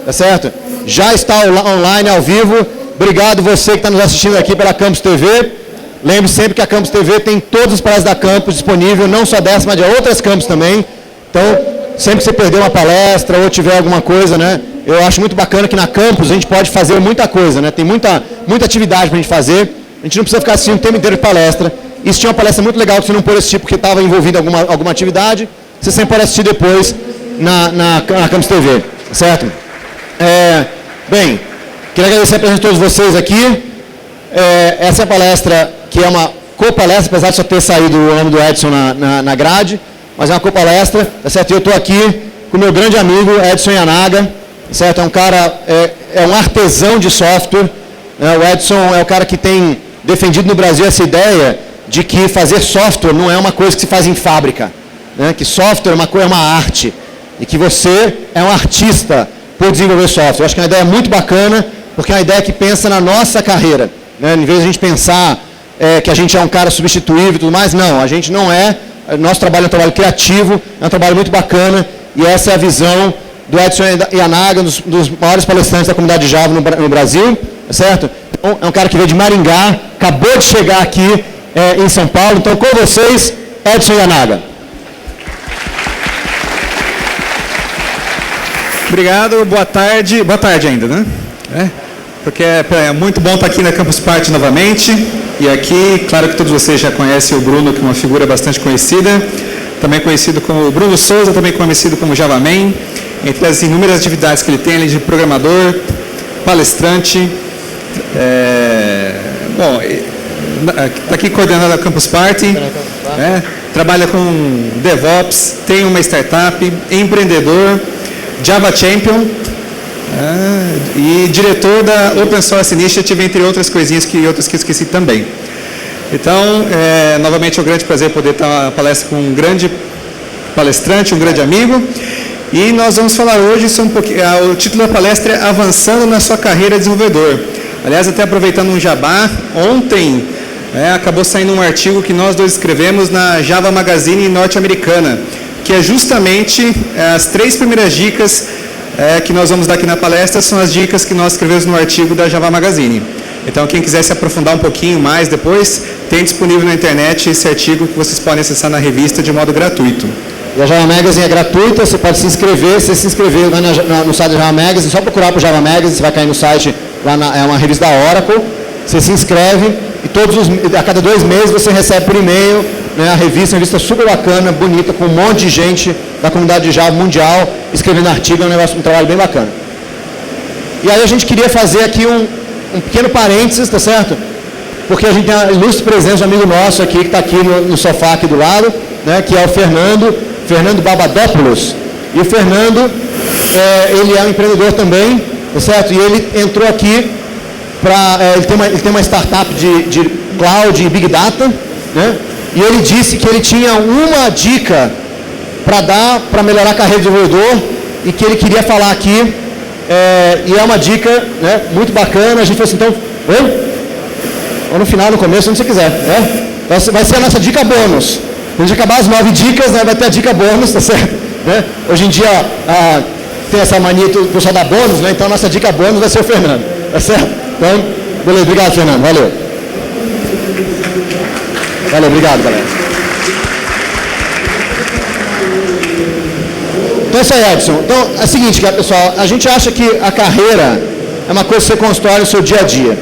tá certo? Já está online, ao vivo. Obrigado você que está nos assistindo aqui pela Campus TV. Lembre sempre que a Campus TV tem todas as palestras da Campus disponível, não só dessa, mas de outras Campus também. Então, sempre que você perder uma palestra ou tiver alguma coisa, né? Eu acho muito bacana que na Campus a gente pode fazer muita coisa, né? Tem muita atividade para a gente fazer. A gente não precisa ficar assistindo o tempo inteiro de palestra. E se tinha uma palestra muito legal que você não pôde assistir porque estava envolvido em alguma atividade, você sempre pode assistir depois na Campus TV, certo? Bem, queria agradecer a presença de todos vocês aqui. Essa é a palestra que é uma copalestra, apesar de só ter saído o nome do Edson na grade, mas é uma copalestra, tá certo? Eu estou aqui com o meu grande amigo Edson Yanaga, certo? É um cara, é um artesão de software, né? O Edson é o cara que tem defendido no Brasil essa ideia de que fazer software não é uma coisa que se faz em fábrica, né? Que software é uma arte, e que você é um artista por desenvolver software. Eu acho que é uma ideia muito bacana, porque é uma ideia que pensa na nossa carreira, né? Em vez de a gente pensar que a gente é um cara substituível e tudo mais, não, a gente não é. Nosso trabalho é um trabalho criativo, é um trabalho muito bacana, e essa é a visão do Edson Yanaga, um dos maiores palestrantes da comunidade Java no Brasil, certo? Então, é um cara que veio de Maringá, acabou de chegar aqui em São Paulo. Então, com vocês, Edson Yanaga. Obrigado, boa tarde ainda, né? Porque é muito bom estar aqui na Campus Party novamente. E aqui, claro que todos vocês já conhecem o Bruno, que é uma figura bastante conhecida, também conhecido como Bruno Souza, também conhecido como JavaMan, entre as inúmeras atividades que ele tem, além de programador, palestrante, está aqui coordenando a Campus Party, trabalha com DevOps, tem uma startup, empreendedor, Java Champion, e diretor da Open Source Initiative, entre outras coisinhas que eu esqueci também. Então, novamente é um grande prazer poder estar na palestra com um grande palestrante, um grande amigo. E nós vamos falar hoje sobre o título da palestra é Avançando na sua carreira de desenvolvedor. Aliás, até aproveitando um jabá, ontem acabou saindo um artigo que nós dois escrevemos na Java Magazine norte-americana, que é justamente as 3 primeiras dicas que nós vamos dar aqui na palestra, são as dicas que nós escrevemos no artigo da Java Magazine. Então, quem quiser se aprofundar um pouquinho mais depois, tem disponível na internet esse artigo que vocês podem acessar na revista de modo gratuito. E a Java Magazine é gratuita, você pode se inscrever. Se você se inscrever no site da Java Magazine, só procurar por Java Magazine, você vai cair no site, é uma revista da Oracle, você se inscreve e a cada 2 meses você recebe por e-mail, né, a revista super bacana, bonita, com um monte de gente da comunidade de Java mundial escrevendo artigo, é um trabalho bem bacana. E aí a gente queria fazer aqui um pequeno parênteses, tá certo? Porque a gente tem a ilustre presença de um amigo nosso aqui, que está aqui no sofá aqui do lado, né, que é o Fernando Babadopoulos. E o Fernando, ele é um empreendedor também, tá certo? E ele entrou aqui ele tem uma startup de cloud e big data, né? E ele disse que ele tinha uma dica para dar para melhorar a carreira de desenvolvedor e que ele queria falar aqui, e é uma dica, né, muito bacana. A gente falou assim, então, ou no final, no começo, onde você quiser, né? Vai ser a nossa dica bônus. Quando a gente acabar as 9 dicas, né, vai ter a dica bônus, tá certo? Né? Hoje em dia tem essa mania do pessoal dar bônus, né? Então a nossa dica bônus vai ser o Fernando, tá certo? Então, beleza, obrigado, Fernando, valeu. Valeu, obrigado, galera. Então é isso aí, Edson. Então, é o seguinte, pessoal, a gente acha que a carreira é uma coisa que você constrói no seu dia a dia.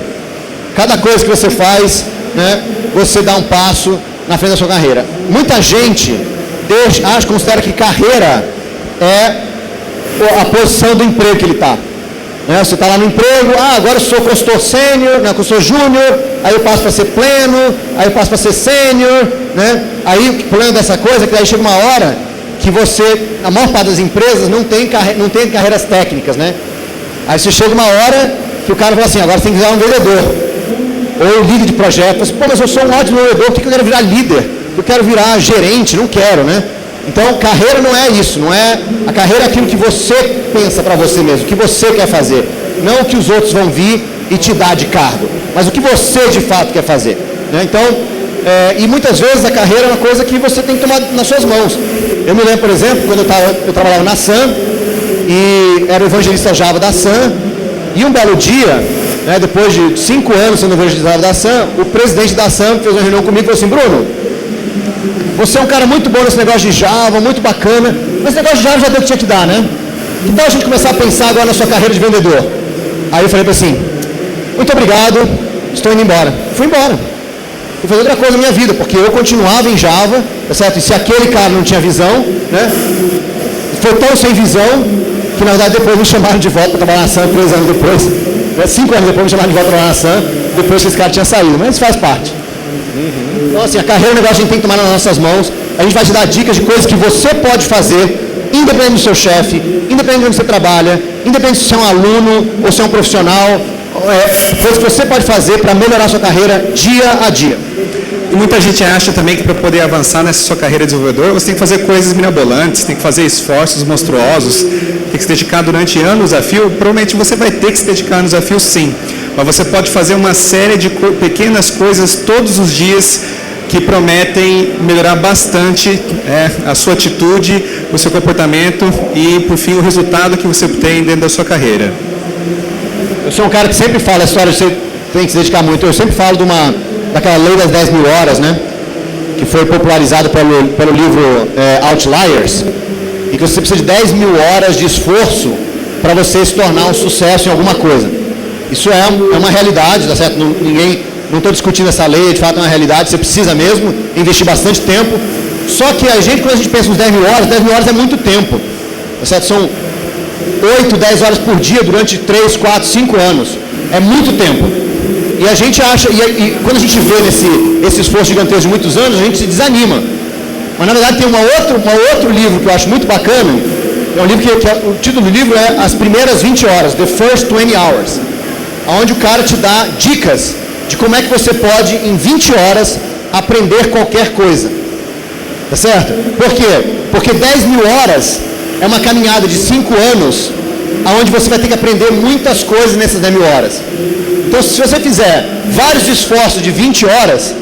Cada coisa que você faz, né, você dá um passo na frente da sua carreira. Muita gente considera que carreira é a posição do emprego que ele está. Né? Você está lá no emprego, agora eu sou consultor sênior, né, consultor júnior, aí eu passo para ser pleno, aí eu passo para ser sênior, né? Aí o problema dessa coisa é que aí chega uma hora que a maior parte das empresas não tem carreiras técnicas, né? Aí você chega uma hora que o cara fala assim, agora você tem que virar um vendedor, ou líder de projetos. Pô, mas eu sou um ótimo vendedor, por que eu quero virar líder? Eu quero virar gerente, não quero, né? Então, carreira não é isso, não é... A carreira é aquilo que você pensa para você mesmo, o que você quer fazer. Não o que os outros vão vir e te dar de cargo, mas o que você de fato quer fazer, né? Então, e muitas vezes a carreira é uma coisa que você tem que tomar nas suas mãos. Eu me lembro, por exemplo, quando eu trabalhava na Sun, e era o evangelista Java da Sun, e um belo dia, né, depois de 5 anos sendo evangelista da Sun, o presidente da Sun fez uma reunião comigo e falou assim: Bruno, você é um cara muito bom nesse negócio de Java, muito bacana, mas esse negócio de Java já deu o que tinha que dar, né? Então a gente começar a pensar agora na sua carreira de vendedor. Aí eu falei assim: muito obrigado, estou indo embora. Fui embora. Fui fazer outra coisa na minha vida, porque eu continuava em Java, tá certo? E se aquele cara não tinha visão, né? Foi tão sem visão, que na verdade depois me chamaram de volta para trabalhar na Sun 3 anos depois. 5 anos depois me chamaram de volta para trabalhar na Sun, depois que esse cara tinha saído. Mas isso faz parte. Então assim, a carreira é um negócio que a gente tem que tomar nas nossas mãos. A gente vai te dar dicas de coisas que você pode fazer, independente do seu chefe, independente de onde você trabalha, independente se você é um aluno ou se é um profissional, coisas que você pode fazer para melhorar a sua carreira dia a dia. E muita gente acha também que para poder avançar nessa sua carreira de desenvolvedor, você tem que fazer coisas mirabolantes, tem que fazer esforços monstruosos, tem que se dedicar durante anos no desafio. Provavelmente você vai ter que se dedicar no desafio, sim. Mas você pode fazer uma série de pequenas coisas todos os dias que prometem melhorar bastante a sua atitude, o seu comportamento e, por fim, o resultado que você tem dentro da sua carreira. Eu sou um cara que sempre fala a história de você tem que se dedicar muito. Eu sempre falo daquela lei das 10 mil horas, né? Que foi popularizada pelo livro Outliers, e que você precisa de 10 mil horas de esforço para você se tornar um sucesso em alguma coisa. Isso é uma realidade, tá certo? Não estou discutindo essa lei, de fato é uma realidade, você precisa mesmo investir bastante tempo. Só que quando a gente pensa nos 10 mil horas é muito tempo, tá certo? São 8, 10 horas por dia durante 3, 4, 5 anos. É muito tempo. E a gente acha, e quando a gente vê esse esforço gigantesco de muitos anos, a gente se desanima. Mas na verdade tem um outro livro que eu acho muito bacana. É um livro o título do livro é As Primeiras 20 Horas, The First 20 Hours, onde o cara te dá dicas de como é que você pode, em 20 horas, aprender qualquer coisa. Tá certo? Por quê? Porque 10 mil horas é uma caminhada de 5 anos, onde você vai ter que aprender muitas coisas nessas 10 mil horas. Então, se você fizer vários esforços de 20 horas,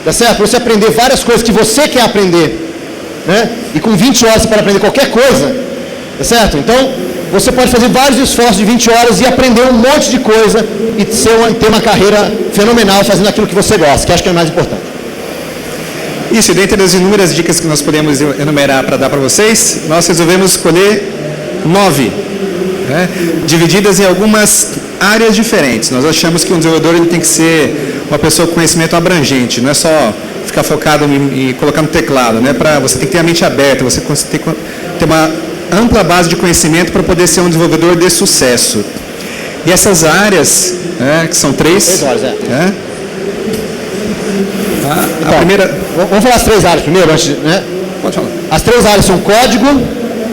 tá certo? Para você aprender várias coisas que você quer aprender, né? E com 20 horas você pode aprender qualquer coisa, tá certo? Então, você pode fazer vários esforços de 20 horas e aprender um monte de coisa e ter uma carreira fenomenal fazendo aquilo que você gosta, que acho que é o mais importante. Isso, dentre das inúmeras dicas que nós podemos enumerar para dar para vocês, nós resolvemos escolher 9, né, divididas em algumas áreas diferentes. Nós achamos que um desenvolvedor ele tem que ser uma pessoa com conhecimento abrangente, não é só ficar focado em colocar no teclado, né? Você tem que ter a mente aberta, você tem que ter uma ampla base de conhecimento para poder ser um desenvolvedor de sucesso. E essas áreas, que são 3, a primeira... Vamos falar as 3 áreas primeiro, antes, né? Pode falar. As 3 áreas são código,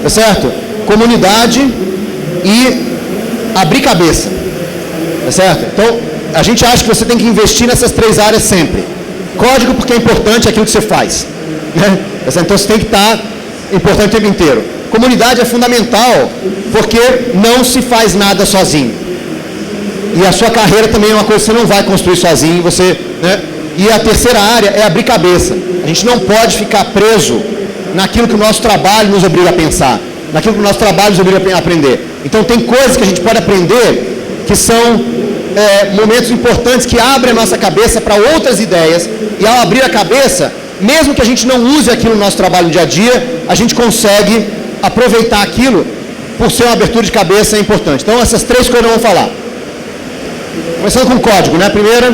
tá certo? Comunidade e abrir cabeça, tá certo? Então, a gente acha que você tem que investir nessas 3 áreas sempre. Código porque é importante aquilo que você faz, né? Tá certo? Então, você tem que estar importante o tempo inteiro. Comunidade é fundamental porque não se faz nada sozinho. E a sua carreira também é uma coisa que você não vai construir sozinho, né? E a terceira área é abrir cabeça. A gente não pode ficar preso naquilo que o nosso trabalho nos obriga a pensar, naquilo que o nosso trabalho nos obriga a aprender. Então tem coisas que a gente pode aprender que são momentos importantes que abrem a nossa cabeça para outras ideias, e ao abrir a cabeça, mesmo que a gente não use aquilo no nosso trabalho no dia a dia, a gente consegue aproveitar aquilo por ser uma abertura de cabeça importante. Então essas 3 coisas nós vamos falar. Começando com o código, né? A primeira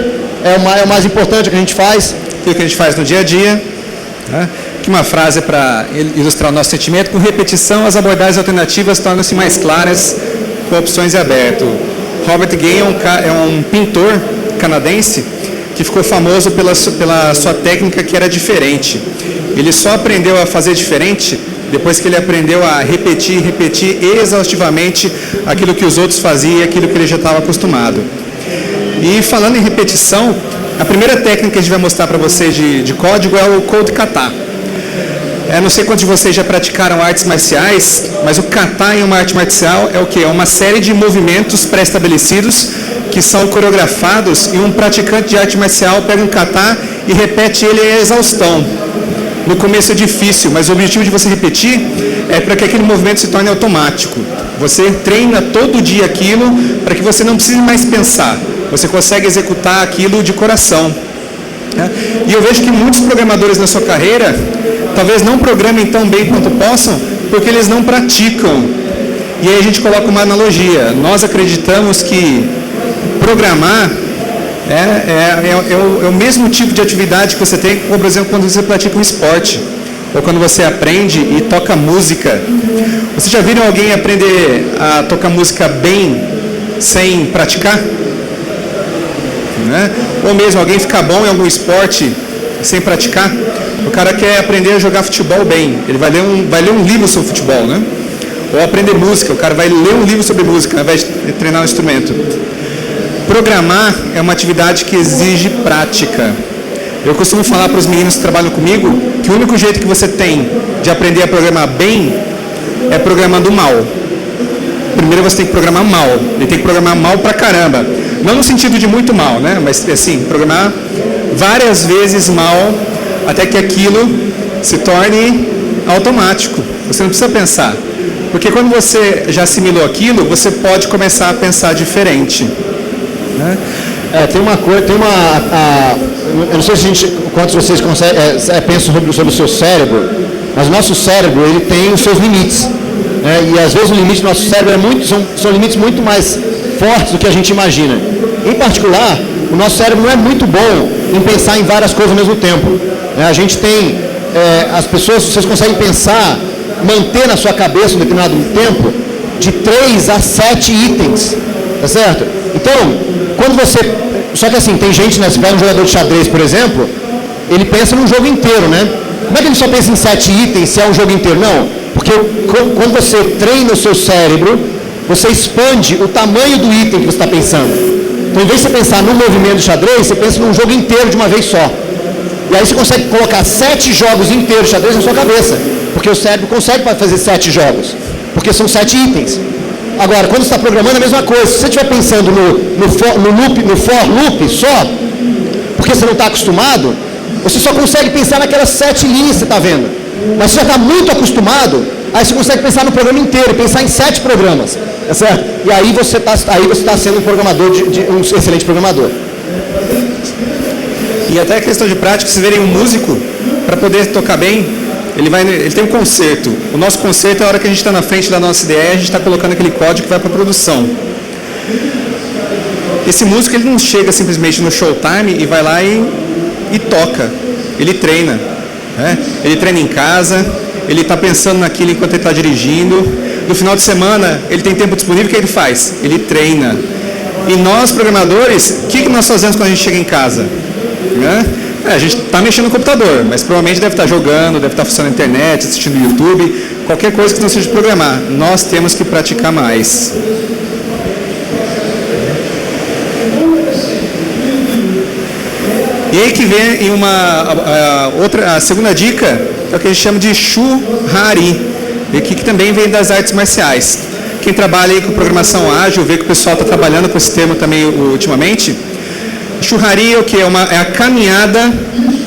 é o mais importante que a gente faz. O que a gente faz no dia a dia. Né? Aqui uma frase para ilustrar o nosso sentimento: com repetição, as abordagens alternativas tornam-se mais claras com opções em aberto. Robert Gay é um pintor canadense que ficou famoso pela sua técnica que era diferente. Ele só aprendeu a fazer diferente depois que ele aprendeu a repetir exaustivamente aquilo que os outros faziam e aquilo que ele já estava acostumado. E falando em repetição, a primeira técnica que a gente vai mostrar para vocês de código é o Code Kata. Não sei quantos de vocês já praticaram artes marciais, mas o Kata em uma arte marcial é o quê? É uma série de movimentos pré-estabelecidos que são coreografados, e um praticante de arte marcial pega um Kata e repete ele à exaustão. No começo é difícil, mas o objetivo de você repetir é para que aquele movimento se torne automático. Você treina todo dia aquilo para que você não precise mais pensar. Você consegue executar aquilo de coração. E eu vejo que muitos programadores na sua carreira talvez não programem tão bem quanto possam porque eles não praticam. E aí a gente coloca uma analogia. Nós acreditamos que programar é o mesmo tipo de atividade que você tem, como, por exemplo, quando você pratica um esporte, ou quando você aprende e toca música. Vocês já viram alguém aprender a tocar música bem sem praticar? Né? Ou mesmo alguém ficar bom em algum esporte sem praticar? O cara quer aprender a jogar futebol bem, ele vai ler um livro sobre futebol, né? Ou aprender música, o cara vai ler um livro sobre música ao invés de treinar um instrumento. Programar é uma atividade que exige prática. Eu costumo falar para os meninos que trabalham comigo que o único jeito que você tem de aprender a programar bem é programando mal. Primeiro você tem que programar mal, e tem que programar mal pra caramba. Não no sentido de muito mal, né? Mas assim, programar várias vezes mal até que aquilo se torne automático. Você não precisa pensar. Porque quando você já assimilou aquilo, você pode começar a pensar diferente. Né? Eu não sei se quantos de vocês pensam sobre o seu cérebro, mas o nosso cérebro ele tem os seus limites. Né? E às vezes o limite do nosso cérebro são limites muito mais fortes do que a gente imagina. Em particular, o nosso cérebro não é muito bom em pensar em várias coisas ao mesmo tempo. Né? A gente tem, vocês conseguem pensar, manter na sua cabeça um determinado tempo de 3 a 7 itens, tá certo? Então, quando você... Só que assim, tem gente, né, se pega um jogador de xadrez, por exemplo, ele pensa num jogo inteiro, né? Como é que ele só pensa em 7 itens se é um jogo inteiro? Não, porque quando você treina o seu cérebro, você expande o tamanho do item que você está pensando. Então, em vez de você pensar num movimento de xadrez, você pensa num jogo inteiro de uma vez só. E aí você consegue colocar 7 jogos inteiros de xadrez na sua cabeça, porque o cérebro consegue fazer 7 jogos, porque são 7 itens. Agora, quando você está programando, é a mesma coisa. Se você estiver pensando no for loop só, porque você não está acostumado, você só consegue pensar naquelas 7 linhas que você está vendo. Mas se você já está muito acostumado, aí você consegue pensar no programa inteiro, pensar em 7 programas. Tá certo? E aí você está sendo um programador, um excelente programador. E até a questão de prática, vocês verem um músico, para poder tocar bem, ele tem um concerto. O nosso concerto é a hora que a gente está na frente da nossa ideia, a gente está colocando aquele código que vai para a produção. Esse músico ele não chega simplesmente no showtime e vai lá e toca. Ele treina. Né? Ele treina em casa, ele está pensando naquilo enquanto ele está dirigindo. No final de semana, ele tem tempo disponível, o que ele faz? Ele treina. E nós, programadores, o que nós fazemos quando a gente chega em casa? Né? A gente está mexendo no computador, mas provavelmente deve estar jogando, deve estar funcionando na internet, assistindo YouTube, qualquer coisa que não seja de programar. Nós temos que praticar mais. E aí que vem a segunda dica, é o que a gente chama de Shuhari, que também vem das artes marciais. Quem trabalha aí com programação ágil, vê que o pessoal está trabalhando com esse termo também ultimamente. Shuhari é a caminhada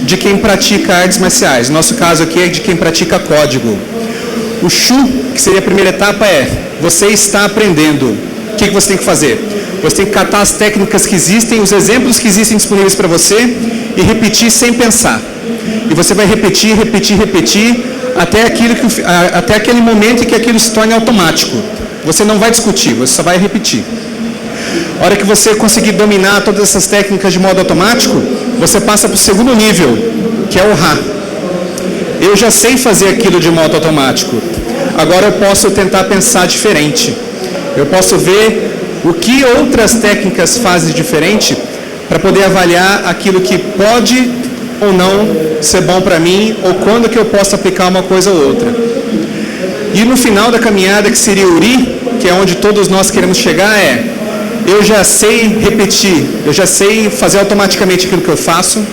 de quem pratica artes marciais. No nosso caso aqui é de quem pratica código. O Shu, que seria a primeira etapa, você está aprendendo. O que você tem que fazer? Você tem que catar as técnicas que existem, os exemplos que existem disponíveis para você e repetir sem pensar. E você vai repetir até aquele momento em que aquilo se torne automático. Você não vai discutir, você só vai repetir. A hora que você conseguir dominar todas essas técnicas de modo automático, você passa para o segundo nível, que é o Ha. Eu já sei fazer aquilo de modo automático. Agora eu posso tentar pensar diferente. Eu posso ver o que outras técnicas fazem diferente para poder avaliar aquilo que pode ou não ser bom para mim, ou quando que eu posso aplicar uma coisa ou outra. E no final da caminhada, que seria o Uri, que é onde todos nós queremos chegar, eu já sei repetir, eu já sei fazer automaticamente aquilo que eu faço,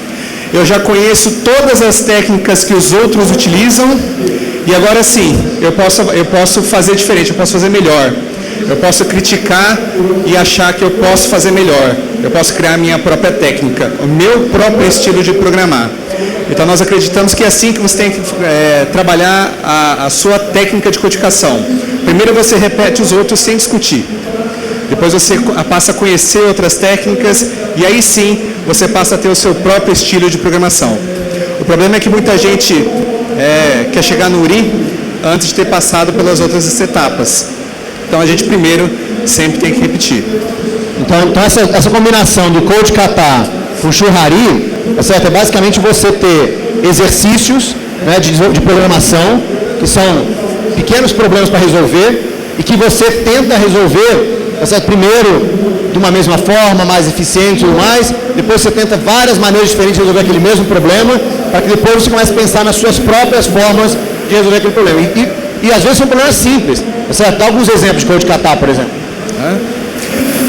eu já conheço todas as técnicas que os outros utilizam, e agora sim, eu posso fazer diferente, eu posso fazer melhor. Eu posso criticar e achar que eu posso fazer melhor. Eu posso criar a minha própria técnica, o meu próprio estilo de programar. Então nós acreditamos que é assim que você tem que trabalhar a sua técnica de codificação. Primeiro você repete os outros sem discutir. Depois você passa a conhecer outras técnicas e aí sim você passa a ter o seu próprio estilo de programação. O problema é que muita gente quer chegar no URI antes de ter passado pelas outras etapas. Então a gente primeiro sempre tem que repetir. Então essa combinação do Code Kata com Churrari, certo? É basicamente você ter exercícios, né, de programação, que são pequenos problemas para resolver e que você tenta resolver, certo? Primeiro de uma mesma forma, mais eficiente e tudo mais, depois você tenta várias maneiras diferentes de resolver aquele mesmo problema, para que depois você comece a pensar nas suas próprias formas de resolver aquele problema. E às vezes são problemas simples, certo? Dá alguns exemplos de Code Kata, por exemplo.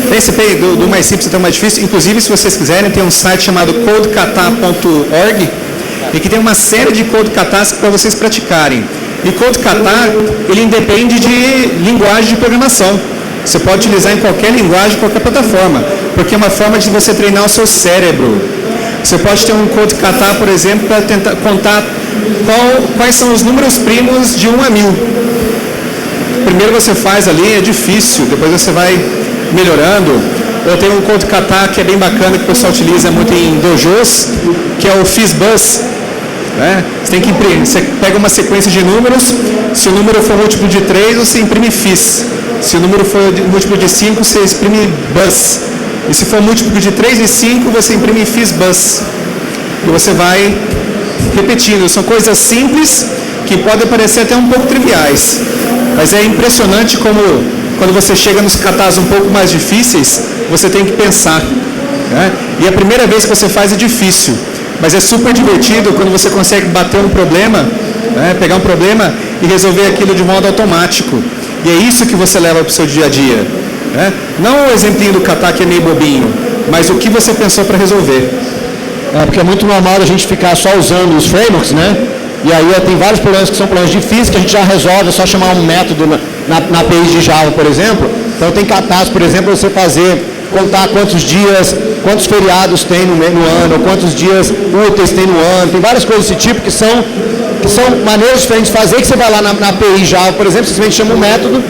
Participei do mais simples até o mais difícil. Inclusive, se vocês quiserem, tem um site chamado codekata.org e que tem uma série de Code Katas para vocês praticarem. E Code Kata, ele independe de linguagem de programação. Você pode utilizar em qualquer linguagem, qualquer plataforma, porque é uma forma de você treinar o seu cérebro. Você pode ter um Code Kata, por exemplo, para tentar contar quais são os números primos de 1 a 1000. Primeiro você faz ali, é difícil, depois você vai melhorando. Eu tenho um Code Kata que é bem bacana, que o pessoal utiliza muito em dojos, que é o FizzBuzz. Né? Você tem que imprimir, você pega uma sequência de números, se o número for múltiplo de 3, você imprime Fizz. Se o número for múltiplo de 5, você imprime Buzz. E se for múltiplo de 3 e 5, você imprime FizzBuzz. E você vai repetindo. São coisas simples que podem parecer até um pouco triviais. Mas é impressionante como, quando você chega nos katas um pouco mais difíceis, você tem que pensar. Né? E a primeira vez que você faz é difícil. Mas é super divertido quando você consegue bater um problema, né? Pegar um problema e resolver aquilo de modo automático. E é isso que você leva para o seu dia a dia. Né? Não o exemplinho do kata que é meio bobinho, mas o que você pensou para resolver. Porque é muito normal a gente ficar só usando os frameworks, né? E aí tem vários problemas que são problemas difíceis que a gente já resolve, é só chamar um método na API de Java, por exemplo. Então tem katas, por exemplo, você contar quantos dias, quantos feriados tem no ano, quantos dias úteis tem no ano. Tem várias coisas desse tipo que são maneiras diferentes de fazer, que você vai lá na API Java, por exemplo, simplesmente chama um método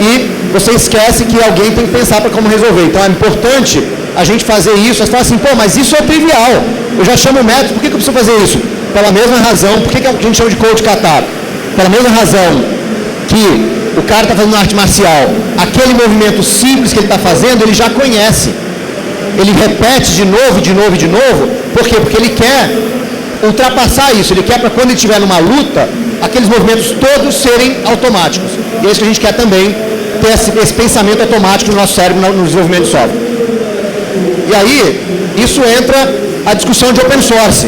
e você esquece que alguém tem que pensar para como resolver. Então é importante a gente fazer isso. Você fala assim, pô, mas isso é trivial. Eu já chamo o método, por que eu preciso fazer isso? Pela mesma razão, por que a gente chama de Code Kata? Pela mesma razão que o cara está fazendo arte marcial, aquele movimento simples que ele está fazendo, ele já conhece. Ele repete de novo, de novo, de novo. Por quê? Porque ele quer ultrapassar isso. Ele quer, para quando ele estiver numa luta, aqueles movimentos todos serem automáticos. E é isso que a gente quer também, ter esse pensamento automático no nosso cérebro, no desenvolvimento de software. E aí, isso entra a discussão de open source.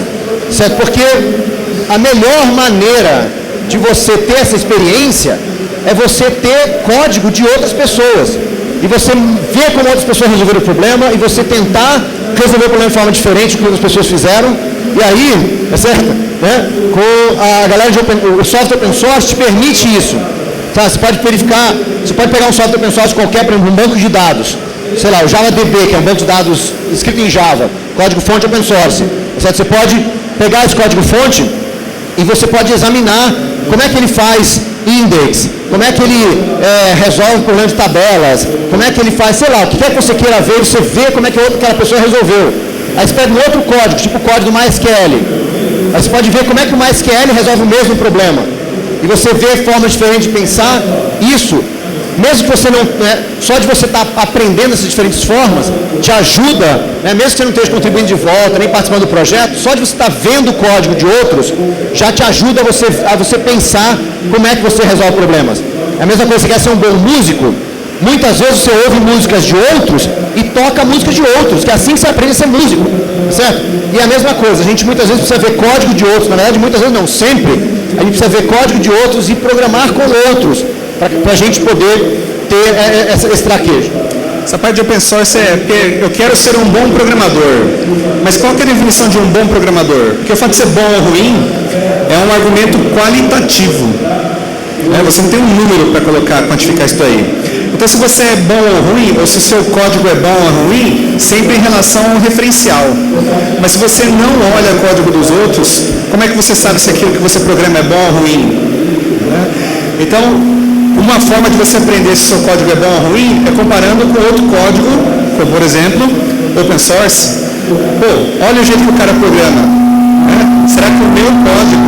Certo? Porque a melhor maneira de você ter essa experiência é você ter código de outras pessoas. E você ver como outras pessoas resolveram o problema e você tentar resolver o problema de forma diferente do que outras pessoas fizeram. E aí, é certo? Né? Com a galera o software open source te permite isso. Tá? Você pode verificar, você pode pegar um software open source qualquer, por exemplo, um banco de dados. Sei lá, o JavaDB, que é um banco de dados escrito em Java, código-fonte open source. Certo? Você pode pegar esse código-fonte e você pode examinar como é que ele faz index, como é que ele resolve o problema de tabelas, como é que ele faz, sei lá, o que quer que você queira ver, você vê como é que aquela pessoa resolveu. Aí você pega um outro código, tipo o código do MySQL. Aí você pode ver como é que o MySQL resolve o mesmo problema. E você vê formas diferentes de pensar. Isso, mesmo que você não, só de você estar aprendendo essas diferentes formas, te ajuda, mesmo que você não esteja contribuindo de volta, nem participando do projeto, só de você estar vendo o código de outros, já te ajuda a você pensar como é que você resolve problemas. É a mesma coisa, você quer ser um bom músico, muitas vezes você ouve músicas de outros e toca músicas de outros, que é assim que você aprende a ser músico, certo? E é a mesma coisa, a gente muitas vezes precisa ver código de outros, na verdade muitas vezes não, sempre, a gente precisa ver código de outros e programar com outros, para a gente poder ter esse traquejo. Essa parte de open source é porque eu quero ser um bom programador. Mas qual que é a definição de um bom programador? Porque o fato de ser bom ou ruim é um argumento qualitativo. Você não tem um número para colocar, quantificar isso aí. Então, se você é bom ou ruim, ou se o seu código é bom ou ruim, sempre em relação ao referencial. Mas se você não olha o código dos outros, como é que você sabe se aquilo que você programa é bom ou ruim? Então, Uma forma de você aprender se o seu código é bom ou ruim é comparando com outro código, como, por exemplo, open source. Pô, olha o jeito que o cara programa. Né? Será que o meu código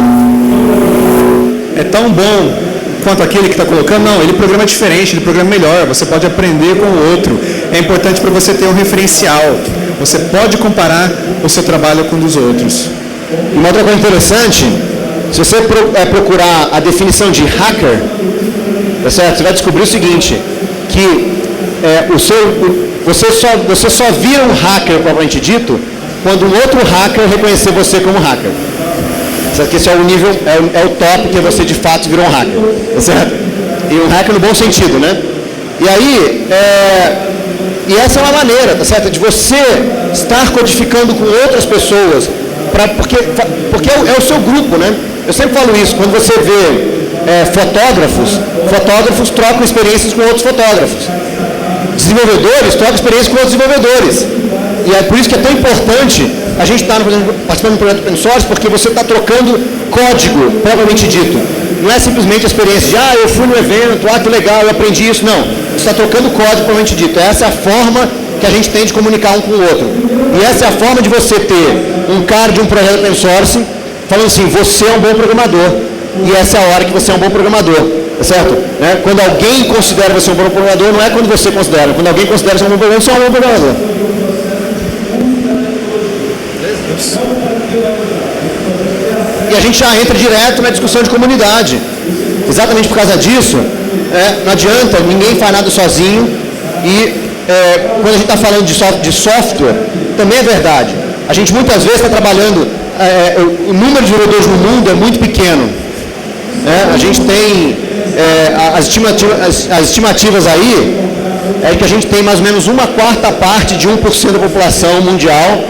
é tão bom quanto aquele que está colocando? Não, ele programa diferente, ele programa melhor, você pode aprender com o outro. É importante para você ter um referencial. Você pode comparar o seu trabalho com o dos outros. Uma outra coisa interessante, se você procurar a definição de hacker, tá certo? Você vai descobrir o seguinte, que você só vira um hacker, propriamente dito, quando um outro hacker reconhecer você como hacker. Certo? Que esse é o nível, é o top, que você de fato virou um hacker. Tá certo? E um hacker no bom sentido, né? E aí, e essa é uma maneira, tá certo? De você estar codificando com outras pessoas, porque é o seu grupo, né? Eu sempre falo isso, quando você vê fotógrafos trocam experiências com outros fotógrafos. Desenvolvedores trocam experiências com outros desenvolvedores. E é por isso que é tão importante a gente estar participando do projeto open source, porque você está trocando código, propriamente dito. Não é simplesmente a experiência de, eu fui no evento, que legal, eu aprendi isso. Não, você está trocando código, propriamente dito. Essa é a forma que a gente tem de comunicar um com o outro. E essa é a forma de você ter um cara de um projeto open source falando assim, você é um bom programador. E essa é a hora que você é um bom programador. Tá certo? Né? Quando alguém considera você um bom programador, não é quando você considera. Quando alguém considera você um bom programador, você é um bom programador. E a gente já entra direto na discussão de comunidade. Exatamente por causa disso, não adianta, ninguém faz nada sozinho. E quando a gente está falando de software, também é verdade. A gente muitas vezes está trabalhando, o número de desenvolvedores no mundo é muito pequeno. A gente tem as estimativas aí é que a gente tem mais ou menos 1/4 parte de 1% da população mundial,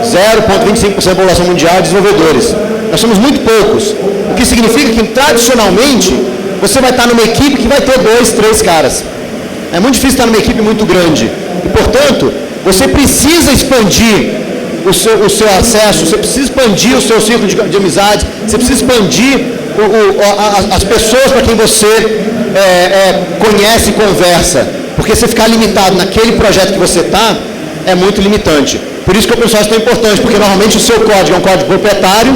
0,25% da população mundial de desenvolvedores. Nós somos muito poucos, o que significa que tradicionalmente você vai estar numa equipe que vai ter 2, 3 caras. É muito difícil estar numa equipe muito grande e, portanto, você precisa expandir o seu acesso, você precisa expandir o seu círculo de amizade, você precisa expandir as pessoas para quem você conhece e conversa, porque você ficar limitado naquele projeto que você está é muito limitante. Por isso que o open source é tão importante, porque normalmente o seu código é um código proprietário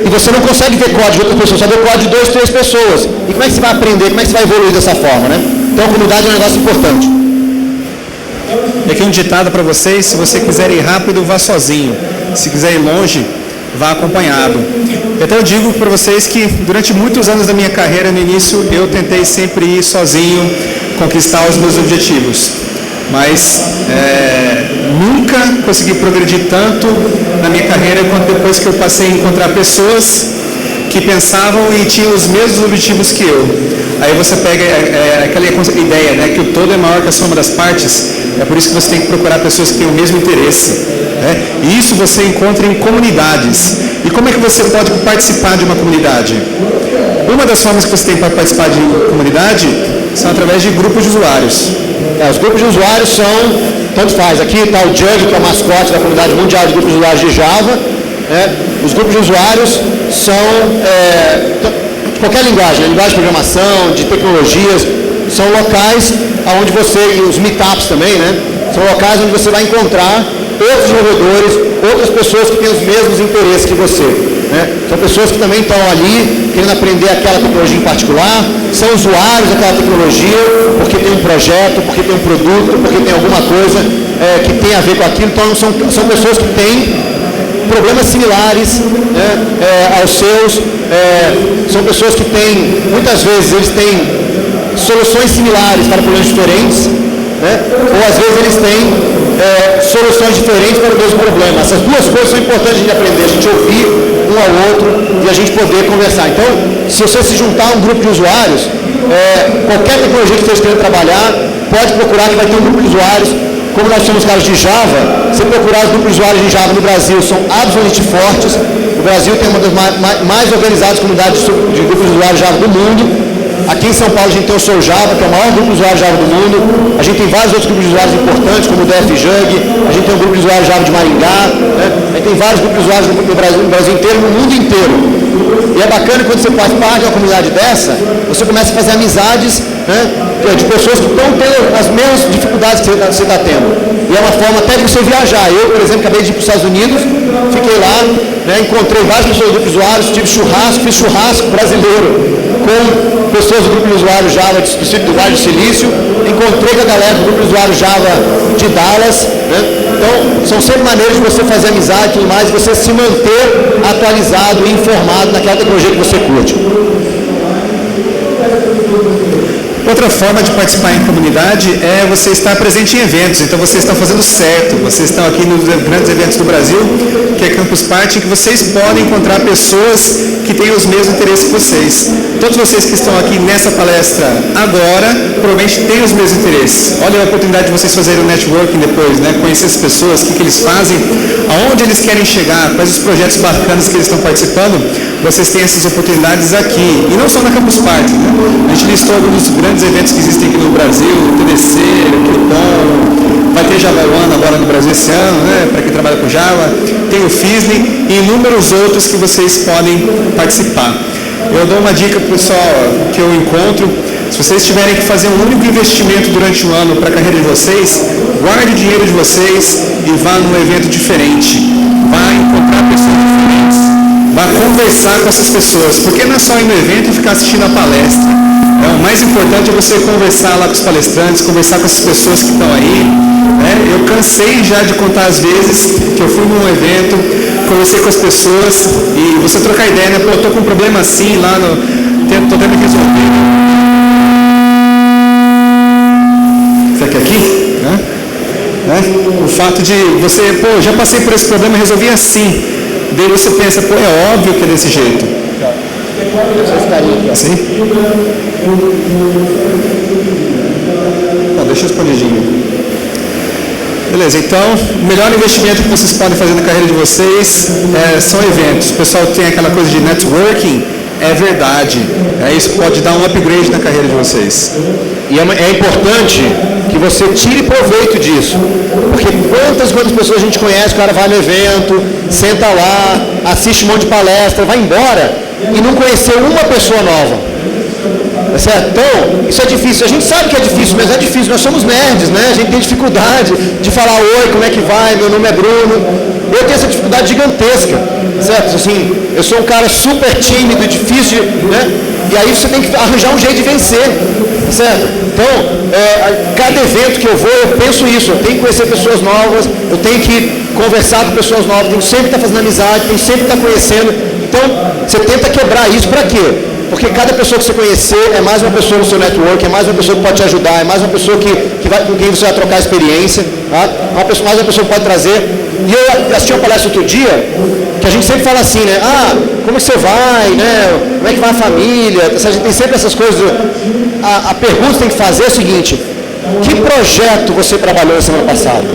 e você não consegue ver código de outras pessoas, só vê código de 2, 3 pessoas. E como é que você vai aprender, como é que você vai evoluir dessa forma, né? Então a comunidade é um negócio importante. E aqui um ditado para vocês: se você quiser ir rápido, vá sozinho. Se quiser ir longe, vá acompanhado. Então eu digo para vocês que durante muitos anos da minha carreira, no início, eu tentei sempre ir sozinho, conquistar os meus objetivos. Mas nunca consegui progredir tanto na minha carreira quanto depois que eu passei a encontrar pessoas que pensavam e tinham os mesmos objetivos que eu. Aí você pega aquela ideia, né, que o todo é maior que a soma das partes. É por isso que você tem que procurar pessoas que têm o mesmo interesse. E isso você encontra em comunidades. E como é que você pode participar de uma comunidade? Uma das formas que você tem para participar de uma comunidade são através de grupos de usuários. Os grupos de usuários são, tanto faz, aqui está o Jug, que é o mascote da comunidade mundial de grupos de usuários de Java. Os grupos de usuários são de qualquer linguagem, linguagem de programação, de tecnologias, são locais onde você, e os meetups também, né? São locais onde você vai encontrar outros desenvolvedores, outras pessoas que têm os mesmos interesses que você. São pessoas que também estão ali querendo aprender aquela tecnologia em particular, são usuários daquela tecnologia, porque tem um projeto, porque tem um produto, porque tem alguma coisa que tem a ver com aquilo. Então são pessoas que têm problemas similares aos seus, são pessoas que têm, muitas vezes eles têm soluções similares para problemas diferentes, ou às vezes eles têm soluções diferentes para o mesmo problema. Essas duas coisas são importantes de aprender, a gente ouvir um ao outro e a gente poder conversar. Então, se você se juntar a um grupo de usuários, qualquer tecnologia que esteja querendo trabalhar, pode procurar que vai ter um grupo de usuários. Como nós somos caras de Java, se procurar os grupos de usuários de Java no Brasil, são absolutamente fortes. O Brasil tem uma das mais organizadas comunidades de grupos de usuários de Java do mundo. Aqui em São Paulo a gente tem o Soul Java, que é o maior grupo de usuários Java do mundo. A gente tem vários outros grupos de usuários importantes, como o DFJug. A gente tem um grupo de usuários Java de Maringá. Né? A gente tem vários grupos de usuários no Brasil inteiro, no mundo inteiro. E é bacana quando você faz parte de uma comunidade dessa, você começa a fazer amizades, né, de pessoas que estão tendo as mesmas dificuldades que você está tendo. E é uma forma até de você viajar. Eu, por exemplo, acabei de ir para os Estados Unidos, fiquei lá, né, encontrei várias pessoas do grupo de usuários, tive churrasco, fiz churrasco brasileiro com pessoas do grupo de usuários Java do Vale do Silício, encontrei com a galera do grupo de usuários Java de Dallas. Né? Então, são sempre maneiras de você fazer amizade e tudo mais, e você se manter atualizado e informado naquela tecnologia que você curte. Outra forma de participar em comunidade é você estar presente em eventos. Então, vocês estão fazendo certo. Vocês estão aqui nos grandes eventos do Brasil, que é Campus Party, que vocês podem encontrar pessoas que têm os mesmos interesses que vocês. Todos vocês que estão aqui nessa palestra agora, provavelmente têm os mesmos interesses. Olha a oportunidade de vocês fazerem o networking depois, né? Conhecer as pessoas, o que eles fazem, aonde eles querem chegar, quais os projetos bacanas que eles estão participando. Vocês têm essas oportunidades aqui. E não só na Campus Party, né? A gente listou alguns dos grandes eventos que existem aqui no Brasil, o TDC, o Clipon, vai ter Java One agora no Brasil esse ano, né, para quem trabalha com Java, tem o FISLE e inúmeros outros que vocês podem participar. Eu dou uma dica para o pessoal que eu encontro: se vocês tiverem que fazer um único investimento durante o ano para a carreira de vocês, guarde o dinheiro de vocês e vá num evento diferente, vá encontrar pessoas diferentes, vá conversar com essas pessoas, porque não é só ir no evento e ficar assistindo a palestra. O mais importante é você conversar lá com os palestrantes, conversar com essas pessoas que estão aí. Né? Eu cansei já de contar as vezes que eu fui num evento, conversei com as pessoas e você trocar ideia, né? Pô, eu tô com um problema assim lá, tô tendo que resolver. Será que é aqui? Né? O fato de você, pô, já passei por esse problema e resolvi assim. Daí você pensa, pô, é óbvio que é desse jeito. Assim? Bom, deixa eu escondidinho. Beleza, então, o melhor investimento que vocês podem fazer na carreira de vocês são eventos. O pessoal tem aquela coisa de networking, é verdade. Isso pode dar um upgrade na carreira de vocês. E é importante que você tire proveito disso. Porque quantas pessoas a gente conhece, o cara vai no evento, senta lá, assiste um monte de palestra, vai embora e não conheceu uma pessoa nova. Tá certo? Então, isso é difícil. A gente sabe que é difícil, mas é difícil. Nós somos nerds, né? A gente tem dificuldade de falar: oi, como é que vai? Meu nome é Bruno. Eu tenho essa dificuldade gigantesca, certo? Assim, eu sou um cara super tímido, difícil, né? E aí você tem que arranjar um jeito de vencer, certo? Então, cada evento que eu vou, eu penso isso. Eu tenho que conhecer pessoas novas, eu tenho que conversar com pessoas novas, tenho que sempre estar fazendo amizade, tenho que sempre estar conhecendo. Então, você tenta quebrar isso para quê? Porque cada pessoa que você conhecer é mais uma pessoa no seu network, é mais uma pessoa que pode te ajudar, é mais uma pessoa com quem você vai trocar experiência, tá? Mais uma pessoa que pode trazer. E eu assisti uma palestra outro dia, que a gente sempre fala assim, né? Como você vai, né? Como é que vai a família? A gente tem sempre essas coisas. A pergunta que tem que fazer é o seguinte: que projeto você trabalhou na semana passada?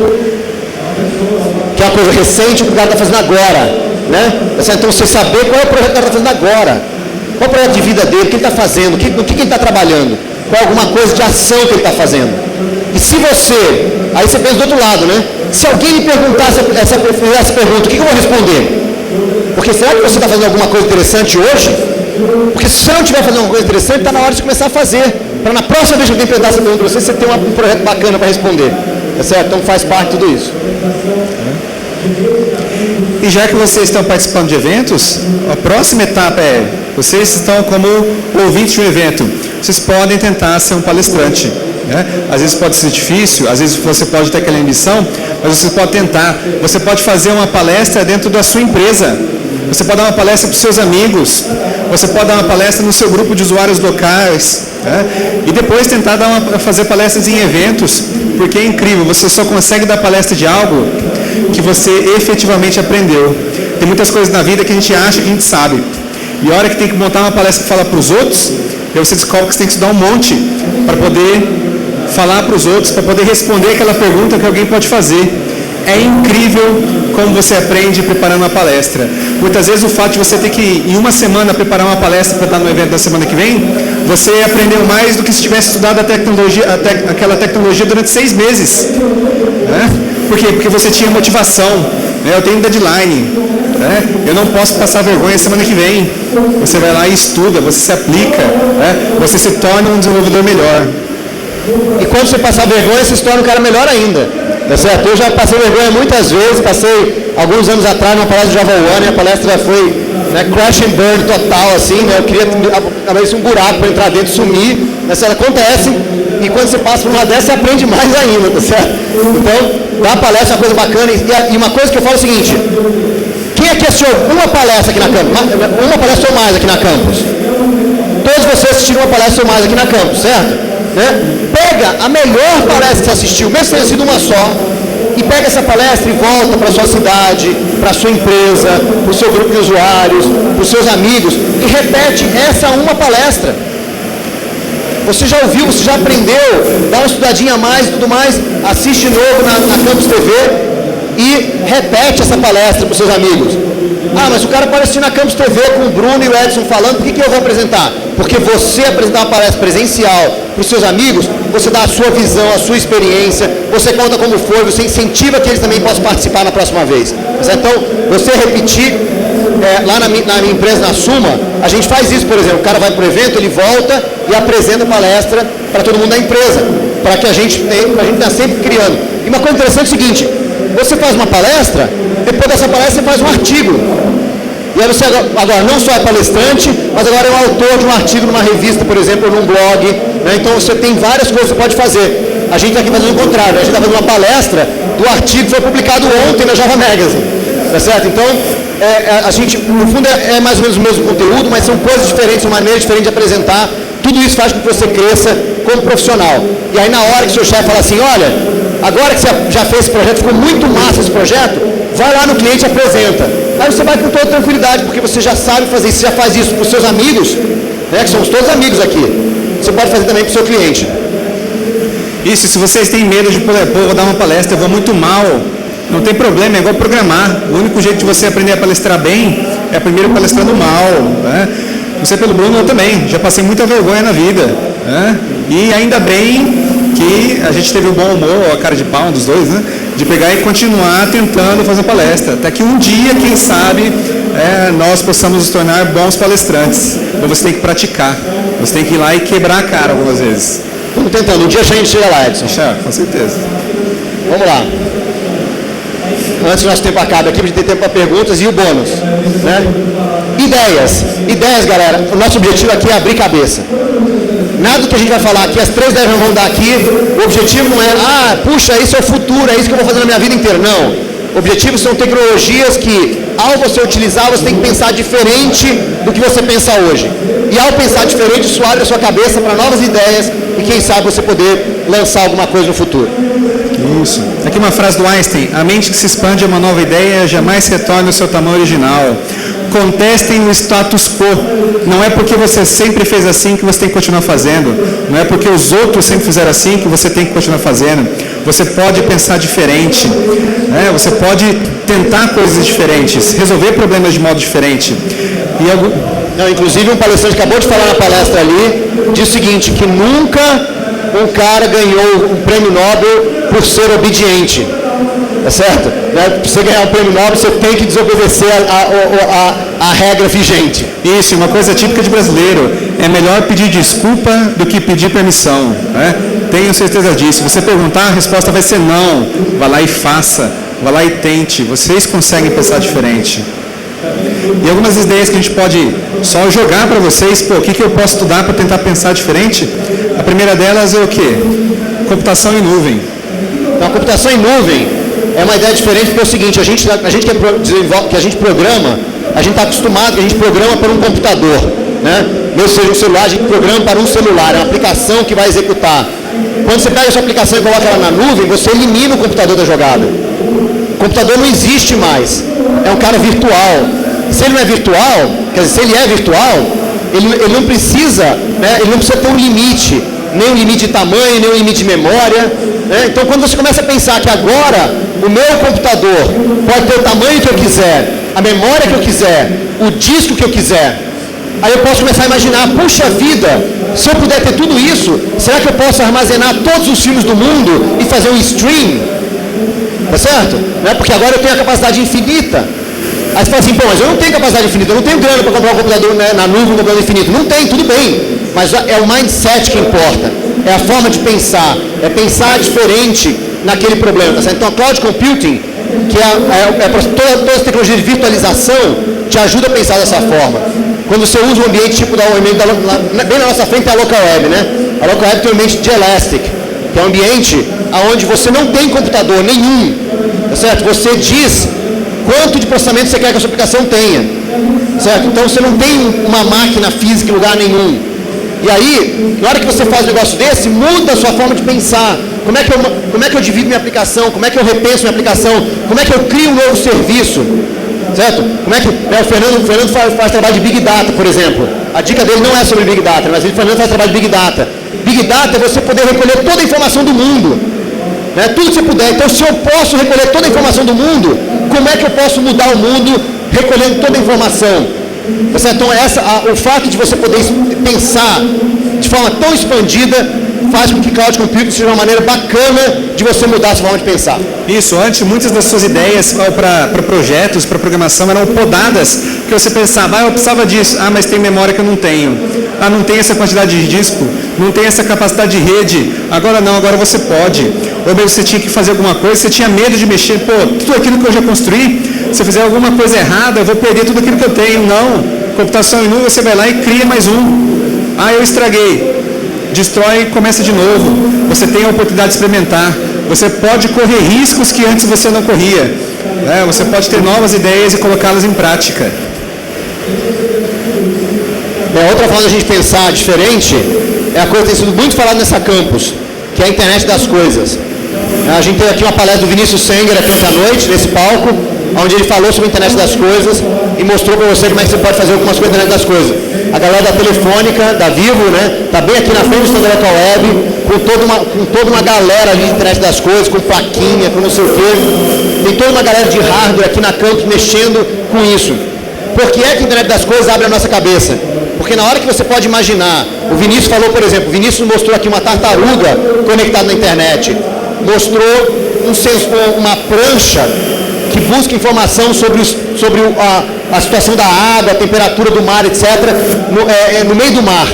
Que é uma coisa recente que o cara está fazendo agora, né? Então você saber qual é o projeto que o cara está fazendo agora. Qual é o projeto de vida dele, o que ele está fazendo, no que ele está trabalhando, qual é alguma coisa de ação que ele está fazendo. E se você, aí você pensa do outro lado, né? Se alguém me perguntasse essa pergunta, o que eu vou responder? Porque será que você está fazendo alguma coisa interessante hoje? Porque se você não estiver fazendo alguma coisa interessante, está na hora de começar a fazer. Para na próxima vez que alguém perguntar essa pergunta para você ter um projeto bacana para responder. Tá certo? Então faz parte de tudo isso. E já que vocês estão participando de eventos, a próxima etapa é: vocês estão como ouvintes de um evento, vocês podem tentar ser um palestrante. Né? Às vezes pode ser difícil, às vezes você pode ter aquela ambição, mas você pode tentar. Você pode fazer uma palestra dentro da sua empresa, você pode dar uma palestra para os seus amigos, você pode dar uma palestra no seu grupo de usuários locais, né? E depois tentar fazer palestras em eventos, porque é incrível, você só consegue dar palestra de algo que você efetivamente aprendeu. Tem muitas coisas na vida que a gente acha que a gente sabe, e a hora que tem que montar uma palestra que fala para os outros, aí você descobre que você tem que estudar um monte para poder falar para os outros, para poder responder aquela pergunta que alguém pode fazer. É incrível como você aprende preparando uma palestra. Muitas vezes o fato de você ter que, em uma semana, preparar uma palestra para dar no evento da semana que vem, você aprendeu mais do que se tivesse estudado aquela tecnologia durante 6 meses. Né? Por quê? Porque você tinha motivação. Né? Eu tenho deadline. Né? Eu não posso passar vergonha semana que vem. Você vai lá e estuda, você se aplica. Né? Você se torna um desenvolvedor melhor. E quando você passar vergonha, você se torna um cara melhor ainda. Tá certo? Eu já passei vergonha muitas vezes, passei alguns anos atrás numa palestra de Java One, a palestra foi, né, crash and burn total, assim, né? Eu queria abrir um buraco para entrar dentro e sumir, mas isso acontece, e quando você passa por uma dessas, você aprende mais ainda, tá certo? Então, dar palestra é uma coisa bacana, e uma coisa que eu falo é o seguinte: quem aqui assistiu uma palestra aqui na campus? Uma palestra ou mais aqui na campus? Todos vocês assistiram uma palestra ou mais aqui na campus, certo? Né? Pega a melhor palestra que você assistiu, mesmo que tenha sido uma só, e pega essa palestra e volta para a sua cidade, para a sua empresa, para o seu grupo de usuários, para os seus amigos, e repete essa uma palestra. Você já ouviu, você já aprendeu, dá uma estudadinha a mais e tudo mais, assiste de novo na Campus TV e repete essa palestra para os seus amigos. Ah, mas o cara pode assistir na Campus TV com o Bruno e o Edson falando, por que eu vou apresentar? Porque você apresentar uma palestra presencial para os seus amigos, você dá a sua visão, a sua experiência, você conta como foi, você incentiva que eles também possam participar na próxima vez. Então, você repetir, lá na minha empresa, na Suma, a gente faz isso, por exemplo, o cara vai para o evento, ele volta e apresenta a palestra para todo mundo da empresa, para que a gente está sempre criando. E uma coisa interessante é o seguinte: você faz uma palestra, depois dessa palestra você faz um artigo. E aí você agora não só é palestrante, mas agora é o autor de um artigo numa revista, por exemplo, ou num blog. Né? Então você tem várias coisas que você pode fazer. A gente está aqui fazendo o contrário, a gente está fazendo uma palestra do artigo que foi publicado ontem na Java Magazine. Tá certo? Então, a gente, no fundo, é mais ou menos o mesmo conteúdo, mas são coisas diferentes, uma maneira diferente de apresentar. Tudo isso faz com que você cresça como profissional. E aí, na hora que o seu chefe fala assim: olha, agora que você já fez esse projeto, ficou muito massa esse projeto, vai lá no cliente e apresenta. Aí você vai com toda tranquilidade, porque você já sabe fazer isso, você já faz isso para os seus amigos, né, que somos todos amigos aqui. Você pode fazer também para o seu cliente. Isso, se vocês têm medo de, pô, vou dar uma palestra, eu vou muito mal, não tem problema, é igual programar. O único jeito de você aprender a palestrar bem é primeiro palestrando mal. Né? Você, pelo Bruno, eu também, já passei muita vergonha na vida. Né? E ainda bem que a gente teve o bom humor, a cara de pau dos dois, né? De pegar e continuar tentando fazer palestra. Até que um dia, quem sabe, nós possamos nos tornar bons palestrantes. Então você tem que praticar. Você tem que ir lá e quebrar a cara algumas vezes. Vamos tentando. Um dia a gente chega lá, Edson. Com certeza. Vamos lá. Antes do nosso tempo acabe aqui, a gente tem tempo para perguntas e o bônus. Né? Ideias, galera. O nosso objetivo aqui é abrir cabeça. Nada do que a gente vai falar aqui, as 3 ideias que vão dar aqui, o objetivo não é, puxa, isso é o futuro, é isso que eu vou fazer na minha vida inteira. Não. Objetivos são tecnologias que, ao você utilizar, você tem que pensar diferente do que você pensa hoje. E ao pensar diferente, isso abre a sua cabeça para novas ideias e quem sabe você poder lançar alguma coisa no futuro. Isso. Aqui uma frase do Einstein: a mente que se expande a uma nova ideia jamais retorna ao seu tamanho original. Contestem o status quo. Não é porque você sempre fez assim que você tem que continuar fazendo. Não é porque os outros sempre fizeram assim que você tem que continuar fazendo. Você pode pensar diferente. Né? Você pode tentar coisas diferentes, resolver problemas de modo diferente. Não, inclusive um palestrante acabou de falar na palestra ali, diz o seguinte, que nunca um cara ganhou um prêmio Nobel por ser obediente. Tá certo? Para você ganhar um prêmio Nobel, você tem que desobedecer a regra vigente. Isso, uma coisa típica de brasileiro. É melhor pedir desculpa do que pedir permissão. Né? Tenho certeza disso. Se você perguntar, a resposta vai ser não. Vá lá e faça. Vá lá e tente. Vocês conseguem pensar diferente. E algumas ideias que a gente pode só jogar para vocês. Pô, o que eu posso estudar para tentar pensar diferente? A primeira delas é o quê? Computação em nuvem. Então, a computação em nuvem é uma ideia diferente, porque é o seguinte, a gente que a gente programa, a gente está acostumado que a gente programa para um computador, né? Mesmo seja um celular, a gente programa para um celular, é uma aplicação que vai executar. Quando você pega essa aplicação e coloca ela na nuvem, você elimina o computador da jogada. O computador não existe mais, é um cara virtual. Se ele não é virtual, quer dizer, se ele é virtual, ele não precisa, né? Ele não precisa ter um limite, nem um limite de tamanho, nem um limite de memória. Né? Então, quando você começa a pensar que agora o meu computador pode ter o tamanho que eu quiser, a memória que eu quiser, o disco que eu quiser. Aí eu posso começar a imaginar, puxa vida, se eu puder ter tudo isso, será que eu posso armazenar todos os filmes do mundo e fazer um stream? Tá certo? Não é porque agora eu tenho a capacidade infinita. Aí você fala assim, pô, mas eu não tenho capacidade infinita, eu não tenho grana para comprar um computador, né, na nuvem, um computador infinito. Não tem, tudo bem. Mas é o mindset que importa. É a forma de pensar. É pensar diferente naquele problema. Tá certo? Então, a cloud computing, que toda essa tecnologia de virtualização, te ajuda a pensar dessa forma. Quando você usa um ambiente tipo da ambiente bem na nossa frente é a local web, né? A local web tem um ambiente de Elastic, que é um ambiente onde você não tem computador nenhum. Tá certo? Você diz quanto de processamento você quer que a sua aplicação tenha, certo? Então você não tem uma máquina física em lugar nenhum. E aí, na hora que você faz um negócio desse, muda a sua forma de pensar. Como é que eu divido minha aplicação? Como é que eu repenso minha aplicação? Como é que eu crio um novo serviço? Certo? Como é que o Fernando faz trabalho de Big Data, por exemplo. A dica dele não é sobre Big Data, mas o Fernando faz trabalho de Big Data. Big Data é você poder recolher toda a informação do mundo. Né? Tudo que você puder. Então, se eu posso recolher toda a informação do mundo, como é que eu posso mudar o mundo recolhendo toda a informação? Então, o fato de você poder pensar de forma tão expandida faz com que cloud computing seja uma maneira bacana de você mudar a sua forma de pensar. Isso, antes muitas das suas ideias para projetos, para programação eram podadas, porque você pensava, eu precisava disso, mas tem memória que eu não tenho, não tem essa quantidade de disco, não tem essa capacidade de rede, agora não, agora você pode. Ou mesmo você tinha que fazer alguma coisa, você tinha medo de mexer, tudo aquilo que eu já construí, se eu fizer alguma coisa errada, eu vou perder tudo aquilo que eu tenho. Não, computação em nuvem, você vai lá e cria mais um. Eu estraguei. Destrói e começa de novo. Você tem a oportunidade de experimentar. Você pode correr riscos que antes você não corria. Você pode ter novas ideias e colocá-las em prática. Outra forma de a gente pensar diferente é a coisa que tem sido muito falada nessa campus, que é a internet das coisas. A gente teve aqui uma palestra do Vinícius Senger aqui ontem à noite, nesse palco, onde ele falou sobre a internet das coisas e mostrou para você como é que você pode fazer algumas coisas na internet das coisas. A galera da Telefônica, da Vivo, né, tá bem aqui na frente do stand da local web, com toda uma galera ali de internet das coisas, com plaquinha, com não sei o quê. Tem toda uma galera de hardware aqui na campus mexendo com isso. Por que é que a internet das coisas abre a nossa cabeça? Porque na hora que você pode imaginar, o Vinícius falou, por exemplo, o Vinícius mostrou aqui uma tartaruga conectada na internet, mostrou uma prancha que busca informação sobre a situação da água, a temperatura do mar, etc., no meio do mar,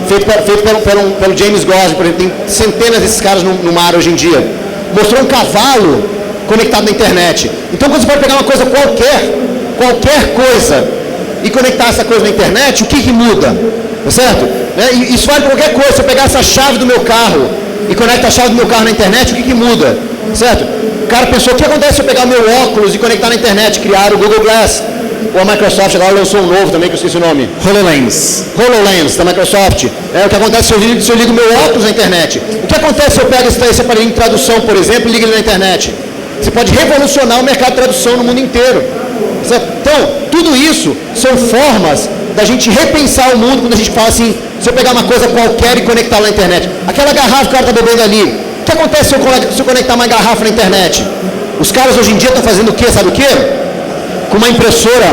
feito pelo James Gosling, por exemplo. Tem centenas desses caras no mar hoje em dia. Mostrou um cavalo conectado na internet. Então, quando você pode pegar uma coisa qualquer coisa, e conectar essa coisa na internet, o que muda? Tá certo? Isso vale para qualquer coisa. Se eu pegar essa chave do meu carro e conectar a chave do meu carro na internet, o que muda? Certo? O cara pensou, o que acontece se eu pegar o meu óculos e conectar na internet? Criaram o Google Glass. Ou a Microsoft agora lançou um novo também, que eu esqueci o nome. HoloLens, da Microsoft. O que acontece se eu ligo o meu óculos na internet? O que acontece se eu pego esse aparelho de tradução, por exemplo, e ligo ele na internet? Você pode revolucionar o mercado de tradução no mundo inteiro. Certo? Então, tudo isso são formas da gente repensar o mundo quando a gente fala assim, se eu pegar uma coisa qualquer e conectar lá na internet. Aquela garrafa que o cara está bebendo ali, o que acontece se eu conectar uma garrafa na internet? Os caras hoje em dia estão fazendo o quê? Sabe o quê? Com uma impressora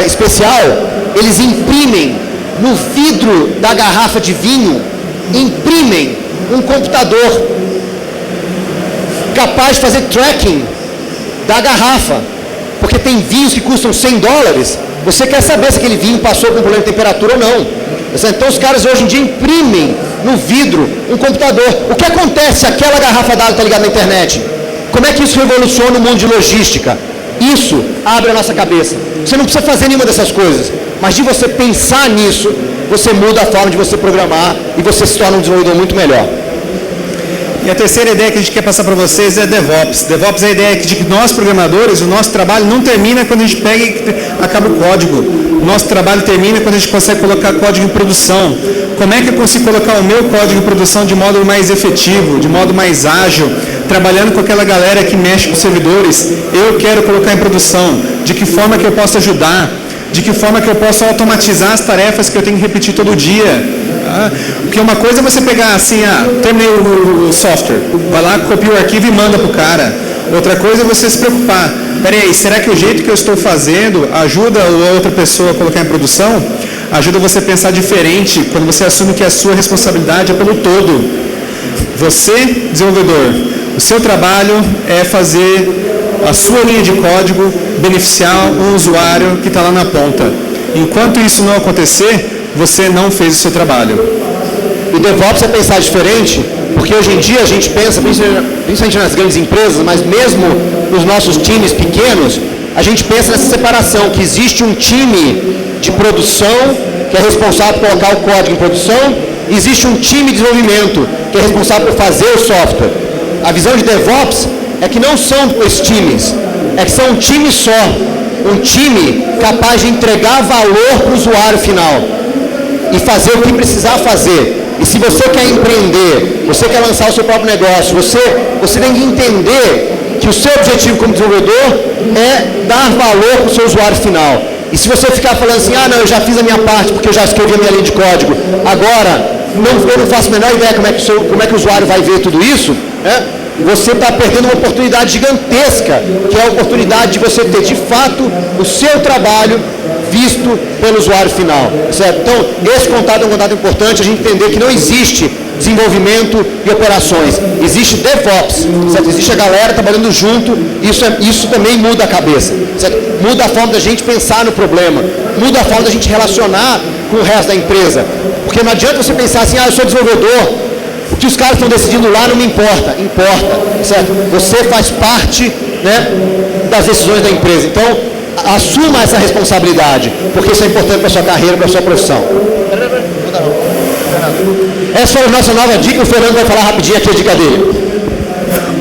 especial, eles imprimem no vidro da garrafa de vinho, imprimem um computador capaz de fazer tracking da garrafa. Porque tem vinhos que custam $100, você quer saber se aquele vinho passou por um problema de temperatura ou não. Então os caras hoje em dia imprimem no vidro um computador. O que acontece se aquela garrafa d'água está ligada na internet? Como é que isso revoluciona o mundo de logística? Isso abre a nossa cabeça. Você não precisa fazer nenhuma dessas coisas, mas de você pensar nisso, você muda a forma de você programar e você se torna um desenvolvedor muito melhor. E a terceira ideia que a gente quer passar para vocês é DevOps. DevOps é a ideia de que nós, programadores, o nosso trabalho não termina quando a gente pega e acaba o código. O nosso trabalho termina quando a gente consegue colocar código em produção. Como é que eu consigo colocar o meu código em produção de modo mais efetivo, de modo mais ágil, trabalhando com aquela galera que mexe com servidores? Eu quero colocar em produção. De que forma que eu posso ajudar? De que forma que eu posso automatizar as tarefas que eu tenho que repetir todo dia? Porque uma coisa é você pegar assim, terminei o software, vai lá, copia o arquivo e manda para o cara. Outra coisa é você se preocupar. Peraí, será que o jeito que eu estou fazendo ajuda a outra pessoa a colocar em produção? Ajuda você a pensar diferente quando você assume que a sua responsabilidade é pelo todo. Você, desenvolvedor, o seu trabalho é fazer a sua linha de código beneficiar um usuário que está lá na ponta. Enquanto isso não acontecer, você não fez o seu trabalho. O DevOps é pensar diferente, porque hoje em dia a gente pensa, principalmente nas grandes empresas, mas mesmo nos nossos times pequenos, a gente pensa nessa separação, que existe um time de produção, que é responsável por colocar o código em produção, e existe um time de desenvolvimento, que é responsável por fazer o software. A visão de DevOps é que não são esses times, é que são um time só, um time capaz de entregar valor para o usuário final e fazer o que precisar fazer. E se você quer empreender, você quer lançar o seu próprio negócio, você tem que entender que o seu objetivo como desenvolvedor é dar valor para o seu usuário final. E se você ficar falando assim, não, eu já fiz a minha parte porque eu já escrevi a minha linha de código, agora eu não faço a menor ideia como é que o usuário vai ver tudo isso, né? Você está perdendo uma oportunidade gigantesca, que é a oportunidade de você ter, de fato, o seu trabalho visto pelo usuário final. Certo? Então, esse contato é um contato importante, a gente entender que não existe desenvolvimento e operações. Existe DevOps, certo? Existe a galera trabalhando junto, isso também muda a cabeça. Certo? Muda a forma da gente pensar no problema, muda a forma da gente relacionar com o resto da empresa. Porque não adianta você pensar assim, eu sou desenvolvedor, o que os caras estão decidindo lá não me importa. Importa, certo? Você faz parte, né, das decisões da empresa. Então, assuma essa responsabilidade, porque isso é importante para a sua carreira, para a sua profissão. Essa foi a nossa nova dica, o Fernando vai falar rapidinho aqui a dica dele.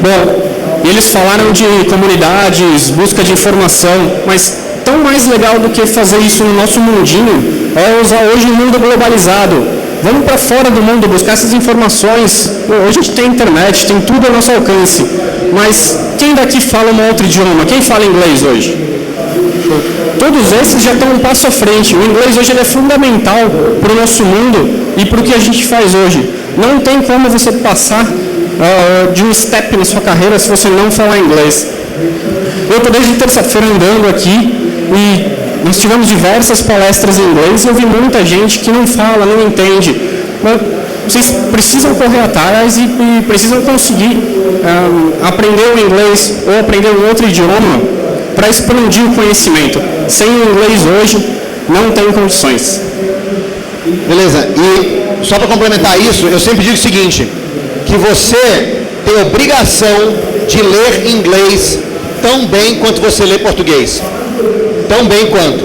Bom, eles falaram de comunidades, busca de informação, mas tão mais legal do que fazer isso no nosso mundinho é usar hoje um mundo globalizado. Vamos para fora do mundo buscar essas informações. Hoje a gente tem internet, tem tudo ao nosso alcance. Mas quem daqui fala um outro idioma? Quem fala inglês hoje? Todos esses já estão um passo à frente. O inglês hoje ele é fundamental para o nosso mundo e para o que a gente faz hoje. Não tem como você passar de um step na sua carreira se você não falar inglês. Eu estou desde terça-feira andando aqui e nós tivemos diversas palestras em inglês e eu vi muita gente que não fala, não entende. Mas vocês precisam correr atrás e precisam conseguir aprender o inglês ou aprender um outro idioma para expandir o conhecimento. Sem o inglês hoje, não tem condições. Beleza, e só para complementar isso, eu sempre digo o seguinte, que você tem obrigação de ler inglês tão bem quanto você lê português. Tão bem quanto.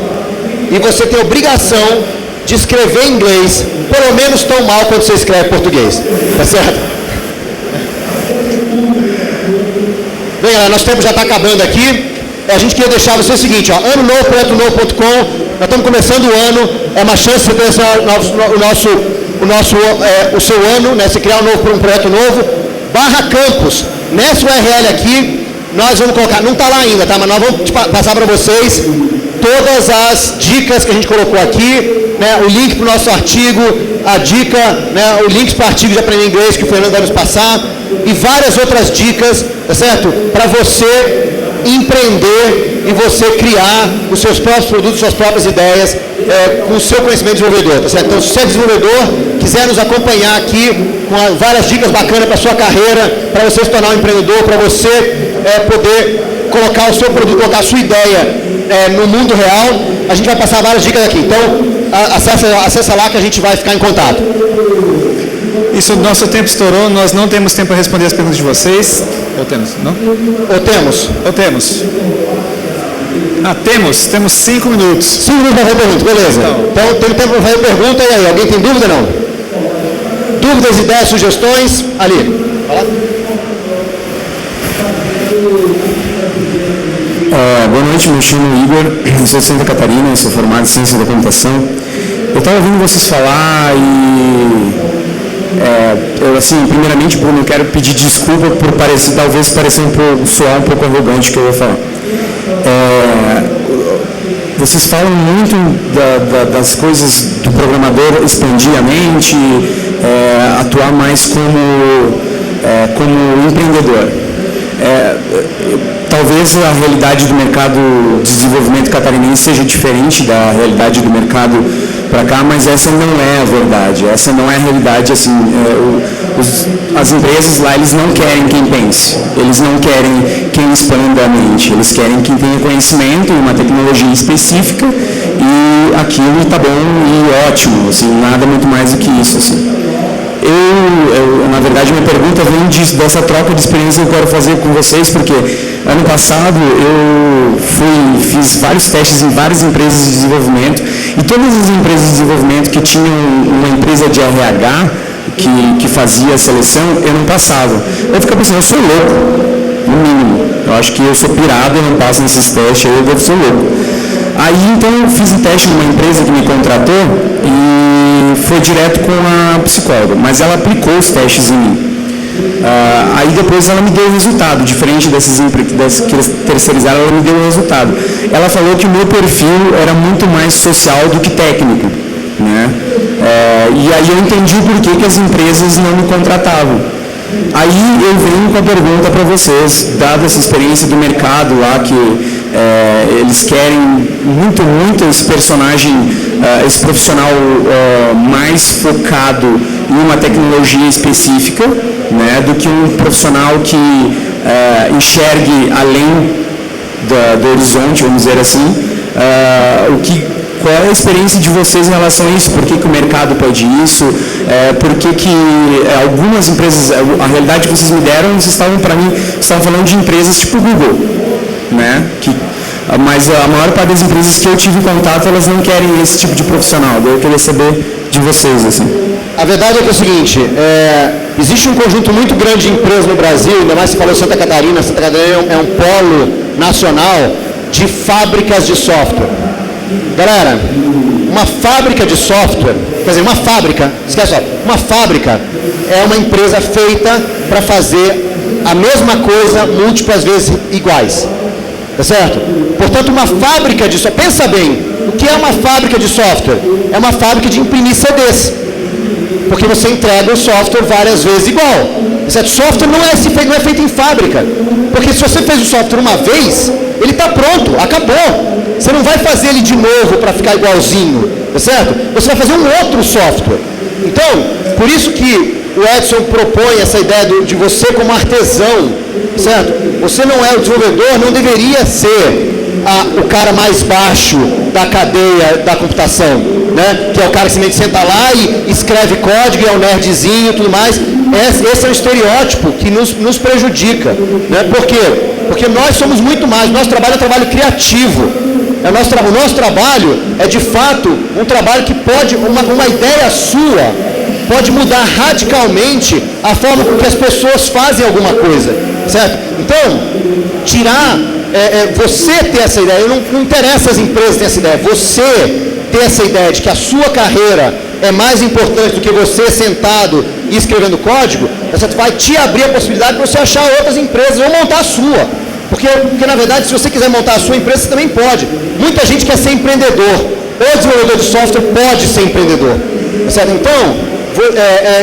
E você tem obrigação de escrever em inglês, pelo menos tão mal quanto você escreve português. Tá certo? Bem, galera, nosso tempo já está acabando aqui. A gente queria deixar você o seguinte, ano novo, projeto-novo.com, nós estamos começando o ano, é uma chance de você ter o seu ano, né, você criar um projeto novo, /campus, nessa URL aqui, nós vamos colocar, não está lá ainda, tá? Mas nós vamos passar para vocês todas as dicas que a gente colocou aqui, né? O link para o nosso artigo, a dica, né? O link para o artigo de aprender inglês que o Fernando vai nos passar e várias outras dicas, tá certo? Para você empreender e você criar os seus próprios produtos, suas próprias ideias com o seu conhecimento de desenvolvedor, tá certo? Então, se você é desenvolvedor, quiser nos acompanhar aqui com várias dicas bacanas para a sua carreira, para você se tornar um empreendedor, para você poder colocar o seu produto, colocar a sua ideia no mundo real, a gente vai passar várias dicas aqui. Então, acessa lá que a gente vai ficar em contato. Isso, nosso tempo estourou, nós não temos tempo para responder as perguntas de vocês. Ou temos, não? Ou temos? Ou temos. Temos 5 minutos. 5 minutos para fazer pergunta, beleza. Então tem tempo para fazer pergunta, e aí? Alguém tem dúvida, não? Dúvidas, ideias, sugestões? Ali. Boa noite, me chamo Igor, eu sou de Santa Catarina, sou formado em Ciência da Computação. Eu estava ouvindo vocês falar e... eu, assim, primeiramente, Bruno, eu quero pedir desculpa por talvez parecer soar um pouco arrogante o que eu ia falar. Vocês falam muito das coisas do programador expandir a mente, atuar mais como empreendedor. Talvez a realidade do mercado de desenvolvimento catarinense seja diferente da realidade do mercado para cá, mas essa não é a verdade, essa não é a realidade. Assim, as empresas lá, eles não querem quem pense, eles não querem quem expanda a mente, eles querem quem tenha conhecimento, uma tecnologia específica, e aquilo está bom e ótimo, assim, nada muito mais do que isso. Assim. Na verdade, minha pergunta vem dessa troca de experiência que eu quero fazer com vocês, porque ano passado eu fiz vários testes em várias empresas de desenvolvimento, e todas as empresas de desenvolvimento que tinham uma empresa de RH que fazia a seleção, eu não passava. Eu ficava pensando, eu sou louco, no mínimo. Eu acho que eu sou pirado, eu não passo nesses testes, eu devo ser louco. Aí, então, eu fiz um teste numa empresa que me contratou e foi direto com a psicóloga, mas ela aplicou os testes em mim. Aí depois ela me deu o resultado, diferente dessas que eles terceirizaram, ela me deu o resultado. Ela falou que o meu perfil era muito mais social do que técnico, né? E aí eu entendi o porquê que as empresas não me contratavam. Aí eu venho com a pergunta para vocês, dada essa experiência do mercado lá, que eles querem muito esse personagem, esse profissional mais focado em uma tecnologia específica, né, do que um profissional que enxergue além do horizonte, vamos dizer assim. Qual é a experiência de vocês em relação a isso? Por que o mercado pede isso? Por que algumas empresas, a realidade que vocês me deram, vocês estavam falando de empresas tipo Google, né? Mas a maior parte das empresas que eu tive contato, elas não querem esse tipo de profissional. Eu queria saber de vocês, assim. A verdade é que é o seguinte, existe um conjunto muito grande de empresas no Brasil, ainda mais se falou Santa Catarina. Santa Catarina é um polo nacional de fábricas de software. Galera, uma fábrica de software, quer dizer, uma fábrica é uma empresa feita para fazer a mesma coisa múltiplas vezes iguais, tá certo? Portanto, uma fábrica de software, pensa bem, o que é uma fábrica de software? É uma fábrica de imprimir CDs, porque você entrega o software várias vezes igual, tá certo? Software não é feito em fábrica, porque se você fez o software uma vez, ele está pronto, acabou. Você não vai fazer ele de novo para ficar igualzinho, tá certo? Você vai fazer um outro software. Então, por isso que o Edson propõe essa ideia de você como artesão, certo? Você não é o desenvolvedor, não deveria ser o cara mais baixo da cadeia da computação, né? Que é o cara que simplesmente senta lá e escreve código, e é um nerdzinho e tudo mais. Esse é um estereótipo que nos prejudica, né? Por quê? Porque nós somos muito mais, nosso trabalho é um trabalho criativo. O nosso trabalho é, de fato, um trabalho que pode, uma ideia sua, pode mudar radicalmente a forma com que as pessoas fazem alguma coisa, certo? Então, você ter essa ideia, não interessa as empresas terem essa ideia, você ter essa ideia de que a sua carreira é mais importante do que você sentado e escrevendo código, certo? Vai te abrir a possibilidade de você achar outras empresas ou montar a sua. Porque, na verdade, se você quiser montar a sua empresa, você também pode. Muita gente quer ser empreendedor. O desenvolvedor de software pode ser empreendedor. Certo? Então,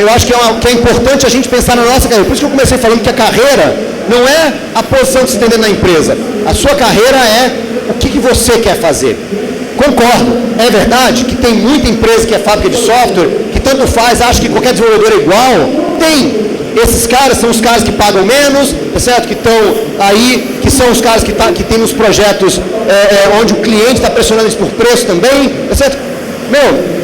eu acho que é importante a gente pensar na nossa carreira. Por isso que eu comecei falando que a carreira não é a posição de se entender na empresa. A sua carreira é o que você quer fazer. Concordo. É verdade que tem muita empresa que é fábrica de software, que tanto faz, acha que qualquer desenvolvedor é igual. Tem. Esses caras são os caras que pagam menos, tá certo? Que estão aí, que são os caras que tem nos projetos onde o cliente está pressionando eles por preço também, tá certo?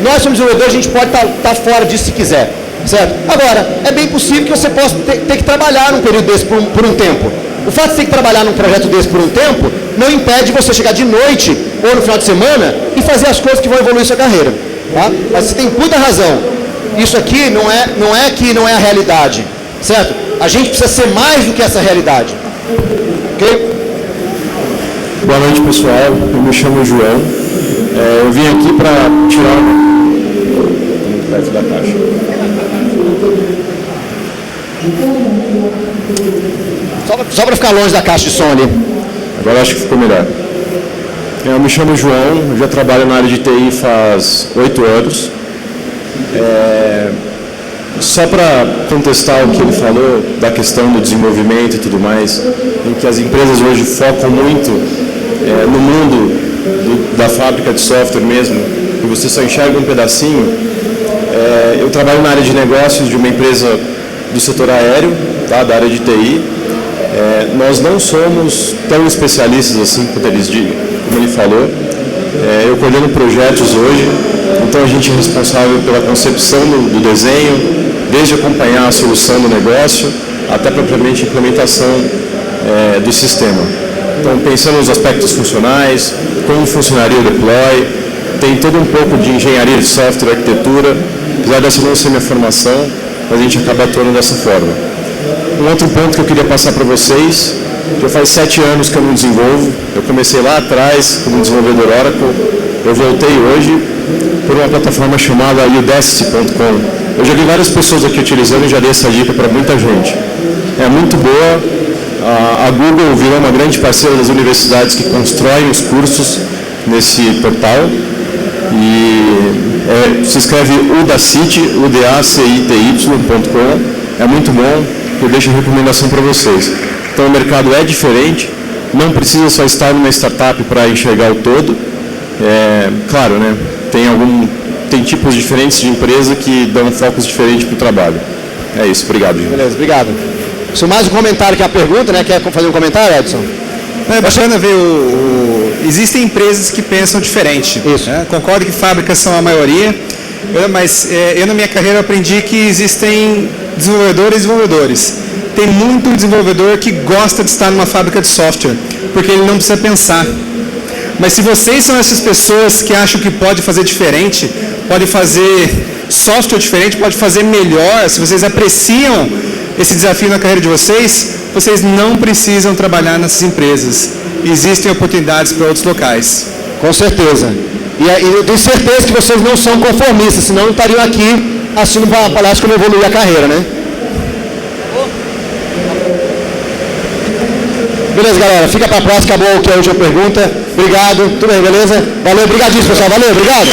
Nós somos desenvolvedores, a gente pode estar fora disso se quiser, certo? Agora, é bem possível que você possa ter que trabalhar num período desse por um tempo. O fato de ter que trabalhar num projeto desse por um tempo não impede você chegar de noite ou no final de semana e fazer as coisas que vão evoluir sua carreira, tá? Mas você tem muita razão. Isso aqui não é a realidade. Certo? A gente precisa ser mais do que essa realidade. Ok? Boa noite, pessoal. Eu me chamo João. Eu vim aqui para tirar muito perto da caixa. Só para ficar longe da caixa de som ali. Agora acho que ficou melhor. Eu me chamo João. Eu já trabalho na área de TI faz 8 anos. Só para contestar o que ele falou da questão do desenvolvimento e tudo mais, em que as empresas hoje focam muito no mundo da fábrica de software mesmo, e você só enxerga um pedacinho. Eu trabalho na área de negócios de uma empresa do setor aéreo, tá, da área de TI. Nós não somos tão especialistas assim quanto como ele falou. Eu coordeno projetos hoje, então a gente é responsável pela concepção do desenho, desde acompanhar a solução do negócio até propriamente a implementação do sistema. Então, pensando nos aspectos funcionais, como funcionaria o deploy, tem todo um pouco de engenharia de software, arquitetura, apesar dessa não ser minha formação, mas a gente acaba atuando dessa forma. Um outro ponto que eu queria passar para vocês, que faz 7 anos que eu não desenvolvo, eu comecei lá atrás como desenvolvedor Oracle, eu voltei hoje por uma plataforma chamada udacity.com. Eu já vi várias pessoas aqui utilizando e já dei essa dica para muita gente. É muito boa. A Google virou uma grande parceira das universidades que constroem os cursos nesse portal. E se escreve udacity, udacity.com. É muito bom, eu deixo a recomendação para vocês. Então o mercado é diferente, não precisa só estar numa startup para enxergar o todo. Claro, né? Tem tipos diferentes de empresa que dão focos diferentes para o trabalho. É isso, obrigado. Beleza, obrigado. Isso mais um comentário que a pergunta, né? Quer fazer um comentário, Edson? É bacana ver existem empresas que pensam diferente. Isso. Né? Concordo que fábricas são a maioria, mas eu na minha carreira aprendi que existem desenvolvedores. Tem muito desenvolvedor que gosta de estar numa fábrica de software, porque ele não precisa pensar. Mas se vocês são essas pessoas que acham que pode fazer diferente, pode fazer software diferente, pode fazer melhor, se vocês apreciam esse desafio na carreira de vocês, vocês não precisam trabalhar nessas empresas. Existem oportunidades para outros locais. Com certeza. E eu tenho certeza que vocês não são conformistas, senão não estariam aqui assistindo uma palestra como evoluir a carreira, né? Beleza, galera. Fica para a próxima. Acabou que é a última pergunta. Obrigado. Tudo bem, beleza? Valeu. Obrigadíssimo, pessoal. Valeu. Obrigado.